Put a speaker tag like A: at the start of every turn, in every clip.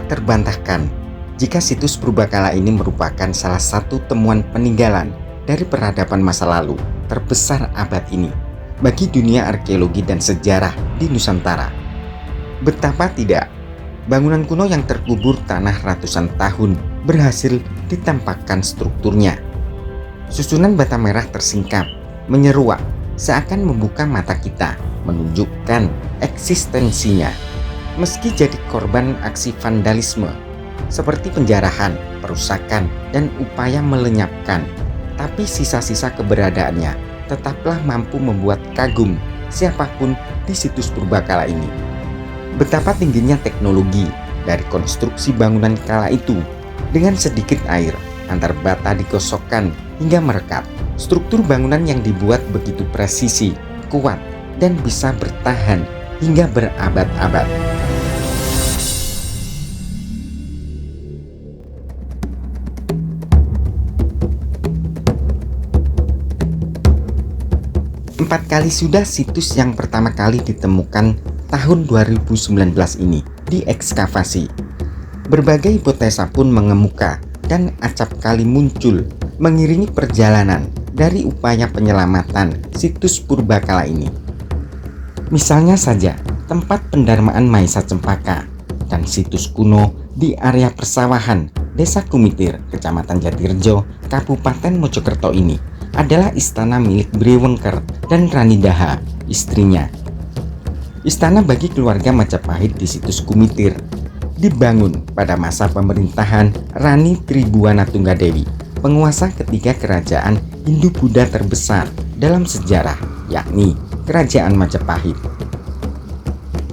A: terbantahkan jika situs purbakala ini merupakan salah satu temuan peninggalan dari peradaban masa lalu terbesar abad ini bagi dunia arkeologi dan sejarah di Nusantara. Betapa tidak, bangunan kuno yang terkubur tanah ratusan tahun berhasil ditampakkan strukturnya. Susunan bata merah tersingkap, menyeruak, seakan membuka mata kita, menunjukkan eksistensinya. Meski jadi korban aksi vandalisme, seperti penjarahan, perusakan, dan upaya melenyapkan, tapi sisa-sisa keberadaannya tetaplah mampu membuat kagum siapapun di situs purbakala ini. Betapa tingginya teknologi dari konstruksi bangunan kala itu. Dengan sedikit air, antar bata digosokkan hingga merekat. Struktur bangunan yang dibuat begitu presisi, kuat, dan bisa bertahan hingga berabad-abad. Empat kali sudah situs yang pertama kali ditemukan tahun 2019 ini diekskavasi. Berbagai hipotesa pun mengemuka dan acap kali muncul mengiringi perjalanan dari upaya penyelamatan situs purbakala ini. Misalnya saja tempat pendarmaan Maesa Cempaka dan situs kuno di area persawahan Desa Kumitir, Kecamatan Jatirejo, Kabupaten Mojokerto ini adalah istana milik Brewengker dan Rani Daha, istrinya. Istana bagi keluarga Majapahit di situs Kumitir dibangun pada masa pemerintahan Rani Tribuana Tunggadewi, penguasa ketiga kerajaan Hindu-Buddha terbesar dalam sejarah, yakni Kerajaan Majapahit.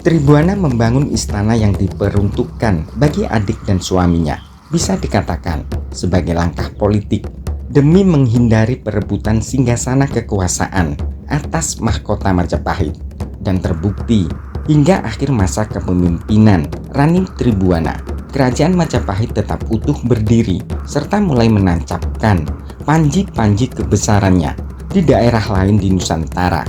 A: Tribuana membangun istana yang diperuntukkan bagi adik dan suaminya, bisa dikatakan sebagai langkah politik demi menghindari perebutan singgasana kekuasaan atas mahkota Majapahit, dan terbukti hingga akhir masa kepemimpinan Rani Tribuana, Kerajaan Majapahit tetap utuh berdiri serta mulai menancapkan panji-panji kebesarannya di daerah lain di Nusantara.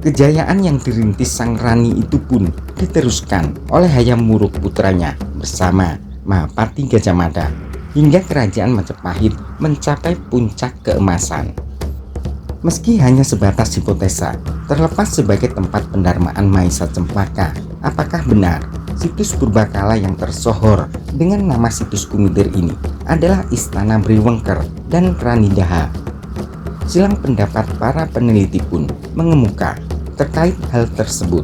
A: Kejayaan yang dirintis sang Rani itu pun diteruskan oleh Hayam Wuruk putranya bersama Mahapati Gajah Mada hingga Kerajaan Majapahit mencapai puncak keemasan. Meski hanya sebatas hipotesa, terlepas sebagai tempat pendarmaan Maesa Cempaka, apakah benar situs purbakala yang tersohor dengan nama situs Kumitir ini adalah istana Brewengker dan Rani Daha? Silang pendapat para peneliti pun mengemuka terkait hal tersebut,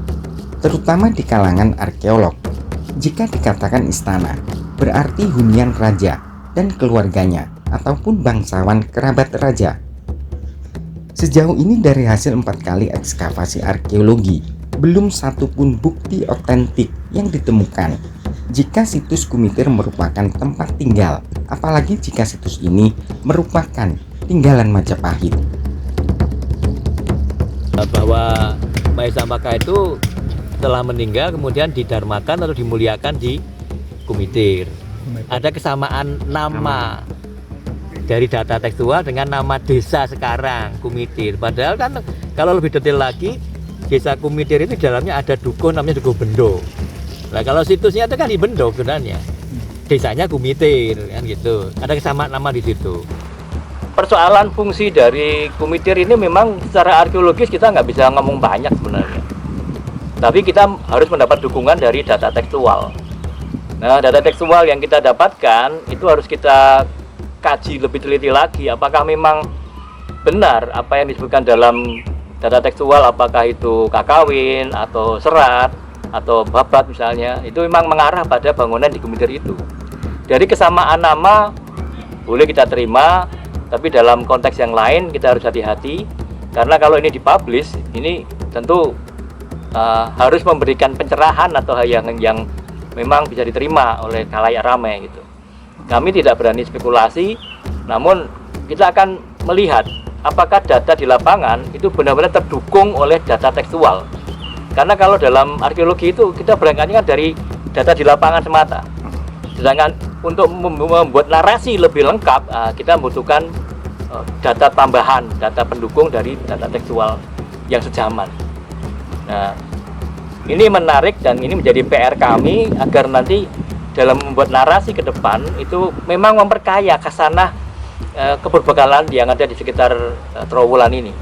A: terutama di kalangan arkeolog. Jika dikatakan istana, berarti hunian raja dan keluarganya ataupun bangsawan kerabat raja. Sejauh ini dari hasil 4 kali ekskavasi arkeologi, belum satu pun bukti otentik yang ditemukan jika situs Kumitir merupakan tempat tinggal, apalagi jika situs ini merupakan tinggalan Majapahit.
B: Bahwa Maesa Cempaka itu telah meninggal kemudian didarmakan atau dimuliakan di Kumitir. Ada kesamaan nama dari data tekstual dengan nama desa sekarang, Kumitir. Padahal kan kalau lebih detail lagi, desa Kumitir itu di dalamnya ada dukuh namanya Dukuh Bendo. Nah kalau situsnya itu kan di Bendo sebenarnya, desanya Kumitir kan gitu. Ada kesamaan nama di situ.
C: Persoalan fungsi dari Kumitir ini memang secara arkeologis kita nggak bisa ngomong banyak sebenarnya. Tapi kita harus mendapat dukungan dari data tekstual. Nah, data tekstual yang kita dapatkan itu harus kita kaji lebih teliti lagi. Apakah memang benar apa yang disebutkan dalam data tekstual, apakah itu kakawin atau serat atau babat misalnya, itu memang mengarah pada bangunan di Kumitir itu. Dari kesamaan nama boleh kita terima, tapi dalam konteks yang lain kita harus hati-hati, karena kalau ini dipublish, ini tentu harus memberikan pencerahan atau hal yang memang bisa diterima oleh khalayak ramai gitu. Kami tidak berani spekulasi, namun kita akan melihat apakah data di lapangan itu benar-benar terdukung oleh data tekstual. Karena kalau dalam arkeologi itu kita berangkatnya dari data di lapangan semata. Sedangkan untuk membuat narasi lebih lengkap, kita membutuhkan data tambahan, data pendukung dari data tekstual yang sejaman. Nah, ini menarik dan ini menjadi PR kami agar nanti dalam membuat narasi ke depan itu memang memperkaya khasanah keberbekalan yang ada di sekitar Trowulan ini.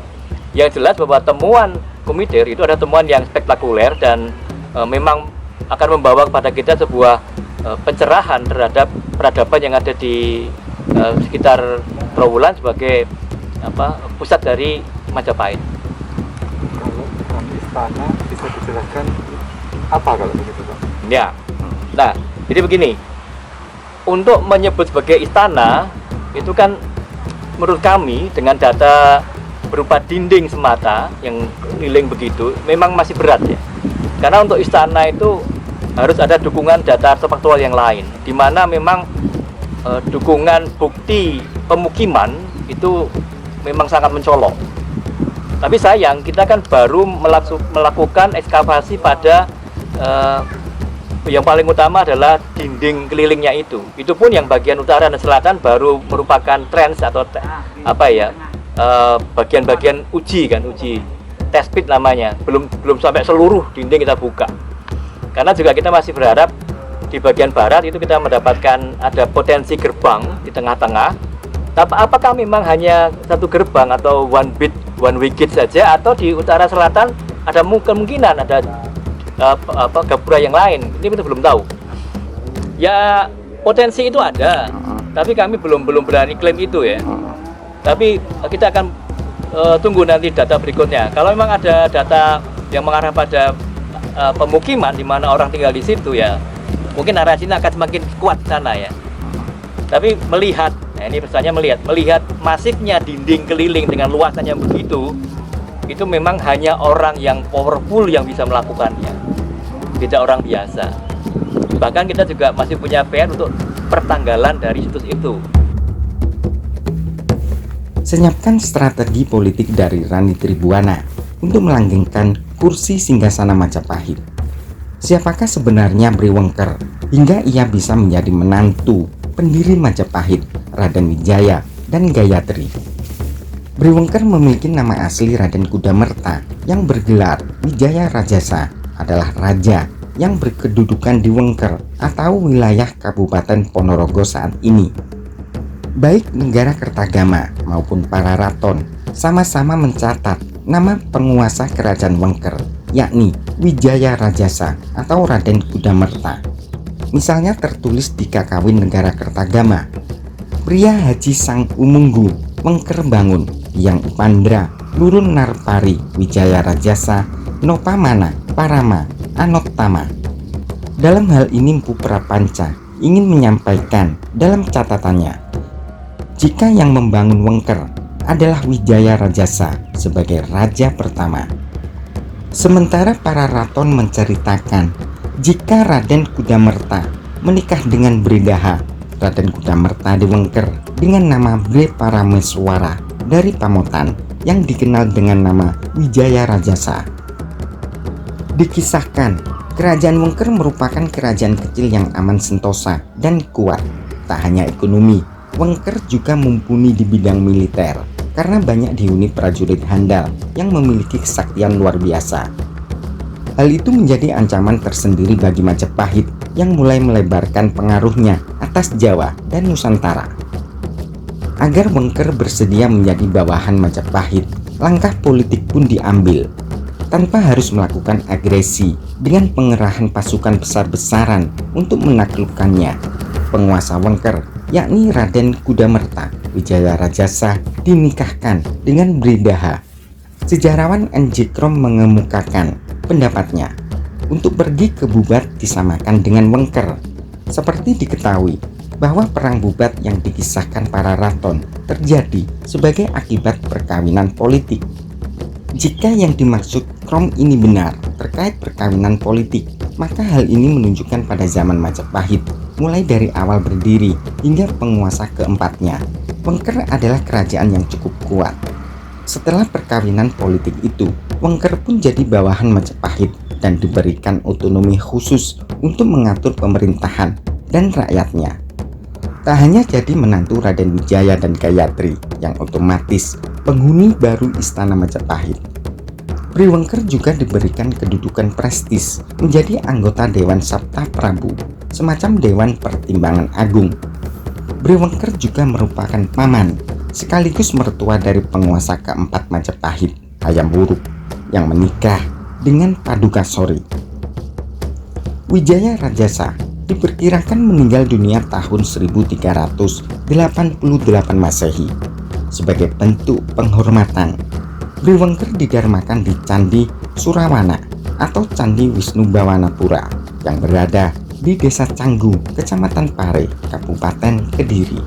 C: Yang jelas bahwa temuan Kumitir itu ada temuan yang spektakuler dan memang akan membawa kepada kita sebuah pencerahan terhadap peradaban yang ada di sekitar Trowulan sebagai pusat dari Majapahit.
D: Kalau bukan istana bisa dijelaskan apa kalau begitu, Pak?
C: Ya, nah jadi begini, untuk menyebut sebagai istana itu kan menurut kami dengan data berupa dinding semata yang keliling begitu memang masih berat ya. Karena untuk istana itu harus ada dukungan data faktual yang lain, di mana memang dukungan bukti pemukiman itu memang sangat mencolok. Tapi sayang kita kan baru melakukan ekskavasi pada yang paling utama adalah dinding kelilingnya itu. Itu pun yang bagian utara dan selatan baru merupakan trends atau bagian-bagian uji test pit namanya. Belum sampai seluruh dinding kita buka. Karena juga kita masih berharap di bagian barat itu kita mendapatkan ada potensi gerbang di tengah-tengah. Tapi apakah memang hanya satu gerbang atau one way gate saja, atau di utara selatan ada kemungkinan ada gapura yang lain? Ini kita belum tahu. Ya potensi itu ada, tapi kami belum berani klaim itu ya. Tapi kita akan tunggu nanti data berikutnya. Kalau memang ada data yang mengarah pada pemukiman di mana orang tinggal di situ, ya mungkin narasinya akan semakin kuat sana ya. Tapi melihat, nah ini pesannya melihat masifnya dinding keliling dengan luasan yang begitu, itu memang hanya orang yang powerful yang bisa melakukannya, tidak orang biasa. Bahkan kita juga masih punya PR untuk pertanggalan dari situs itu.
A: Senyapkan strategi politik dari Rani Tribuana untuk melanggengkan kursi singgasana Majapahit. Siapakah sebenarnya Briwengker hingga ia bisa menjadi menantu pendiri Majapahit, Raden Wijaya dan Gayatri? Briwengker memiliki nama asli Raden Kudamerta yang bergelar Wijaya Rajasa, adalah raja yang berkedudukan di Wengker atau wilayah Kabupaten Ponorogo saat ini. Baik negara Kertagama maupun para raton sama-sama mencatat nama penguasa kerajaan Wengker, yakni Wijaya Rajasa atau Raden Kudamerta. Misalnya tertulis di Kakawin Negara Kertagama, pria Haji Sang Umunggu Wengker Bangun yang Upandra Lurun Narpari Wijaya Rajasa Nopamana Parama Anottama. Dalam hal ini Mpu Prapanca ingin menyampaikan dalam catatannya, jika yang membangun Wengker adalah Wijaya Rajasa sebagai raja pertama. Sementara para raton menceritakan jika Raden Kudamerta menikah dengan Bredaha, Raden Kudamerta di Wengker dengan nama Bre Parameswara dari Pamotan yang dikenal dengan nama Wijaya Rajasa. Dikisahkan, kerajaan Wengker merupakan kerajaan kecil yang aman sentosa dan kuat. Tak hanya ekonomi, Wengker juga mumpuni di bidang militer karena banyak dihuni prajurit handal yang memiliki kesaktian luar biasa. Hal itu menjadi ancaman tersendiri bagi Majapahit yang mulai melebarkan pengaruhnya atas Jawa dan Nusantara. Agar Wengker bersedia menjadi bawahan Majapahit, langkah politik pun diambil. Tanpa harus melakukan agresi dengan pengerahan pasukan besar-besaran untuk menaklukkannya, penguasa Wengker, yakni Raden Kudamerta Wijaya Rajasa, dinikahkan dengan Bredaha. Sejarawan N.J. Krom mengemukakan pendapatnya, untuk pergi ke Bubat disamakan dengan Wengker. Seperti diketahui bahwa perang Bubat yang dikisahkan para raton terjadi sebagai akibat perkawinan politik. Jika yang dimaksud Krom ini benar terkait perkawinan politik, maka hal ini menunjukkan pada zaman Majapahit, mulai dari awal berdiri hingga penguasa keempatnya, Wengker adalah kerajaan yang cukup kuat. Setelah perkawinan politik itu, Wengker pun jadi bawahan Majapahit dan diberikan otonomi khusus untuk mengatur pemerintahan dan rakyatnya. Tak hanya jadi menantu Raden Wijaya dan Gayatri yang otomatis penghuni baru istana Majapahit, Briwengker juga diberikan kedudukan prestis menjadi anggota Dewan Sabta Prabu semacam Dewan Pertimbangan Agung. Brewengker juga merupakan paman sekaligus mertua dari penguasa keempat Majapahit, Hayam Wuruk, yang menikah dengan Paduka Sori. Wijaya Rajasa diperkirakan meninggal dunia tahun 1388 Masehi. Sebagai bentuk penghormatan, Brewengker didarmakan di Candi Surawana atau Candi Wisnu Bawanapura yang berada di Desa Canggu, Kecamatan Pare, Kabupaten Kediri.